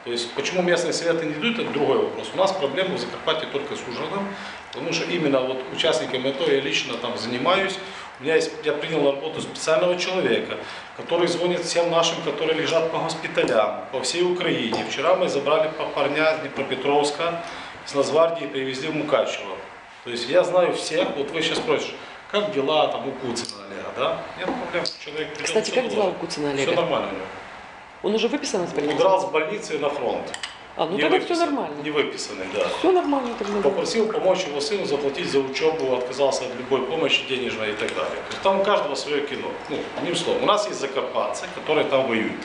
То есть, почему местные советы не идут, это другой вопрос. У нас проблема в Закарпатье только с ужином, потому что именно вот участниками АТО я лично там занимаюсь. Я принял на работу специального человека, который звонит всем нашим, которые лежат по госпиталям по всей Украине. Вчера мы забрали парня с Днепропетровска, с Нацгвардии, привезли в Мукачево. То есть я знаю всех, вот вы сейчас спросите, как дела там у Куцина Олега, да? Нет проблем, человек придет. Кстати, как дела у Куцина Олега? Все нормально у него. Он уже выписан из больницы? Удрал с больницы на фронт. А, ну тогда все нормально. Не выписанный, да. Все нормально тогда. Попросил помочь его сыну заплатить за учебу, отказался от любой помощи денежной и так далее. То есть там у каждого свое кино. Ну, одним словом, у нас есть закарпатцы, которые там воюют.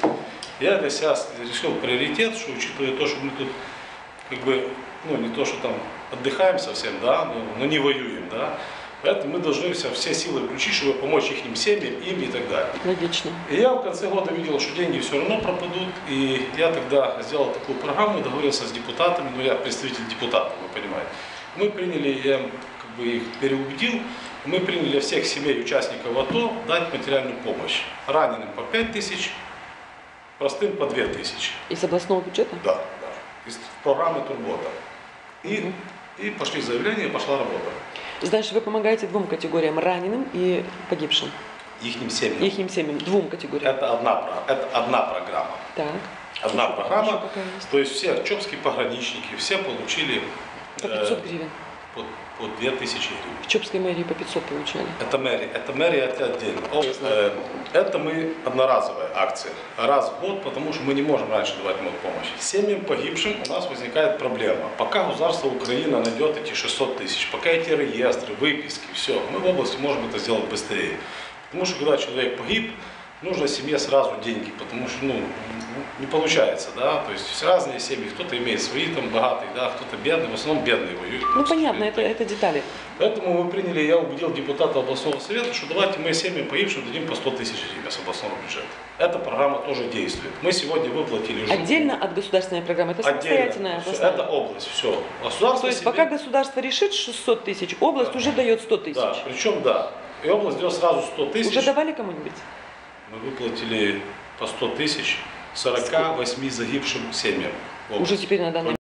Я для себя решил приоритет, что учитывая то, что мы тут как бы, ну не то, что там отдыхаем совсем, да, но не воюем, да. Поэтому мы должны все силы включить, чтобы помочь их семьям, им и так далее. Логично. И я в конце года видел, что деньги все равно пропадут. И я тогда сделал такую программу, договорился с депутатами, ну я представитель депутатов, вы понимаете. Мы приняли, я как бы их переубедил, мы приняли для всех семей участников АТО дать материальную помощь. Раненым по 5 тысяч, простым по 2 тысячи. Из областного бюджета? Да, да. Из программы Турбота. И пошли заявления, пошла работа. Значит, вы помогаете двум категориям, раненым и погибшим? Ихним семьям. Ихним семьям, двум категориям. Это одна программа. Так. Одна программа. То есть все чопские пограничники, все получили по 500 гривен. По 2000 гривен. В Чопской мэрии по 500 получали. Это мэрия, это отдельно. Это мы одноразовая акция. Раз в год, потому что мы не можем раньше давать помощь. Семьям погибшим у нас возникает проблема. Пока государство Украина найдет эти 600 тысяч, пока эти реестры, выписки, все, мы в области можем это сделать быстрее. Потому что когда человек погиб, нужно семье сразу деньги, потому что не получается, да, то есть разные семьи, кто-то имеет свои там богатые, да, кто-то бедный, в основном бедные воюют. Ну понятно, это детали. Поэтому мы приняли, я убедил депутата областного совета, что давайте мы семьям погибшим дадим по 100 тысяч гривен с областного бюджета. Эта программа тоже действует. Мы сегодня выплатили... Отдельно от государственной программы? Это самостоятельная областная? Это область, все. Государство то есть пока государство решит 600 тысяч, область уже дает 100 тысяч? Да, причем да. И область дает сразу 100 тысяч. Уже давали кому-нибудь? Мы выплатили по 100 тысяч 48 загибшим семьям. Уже теперь на данный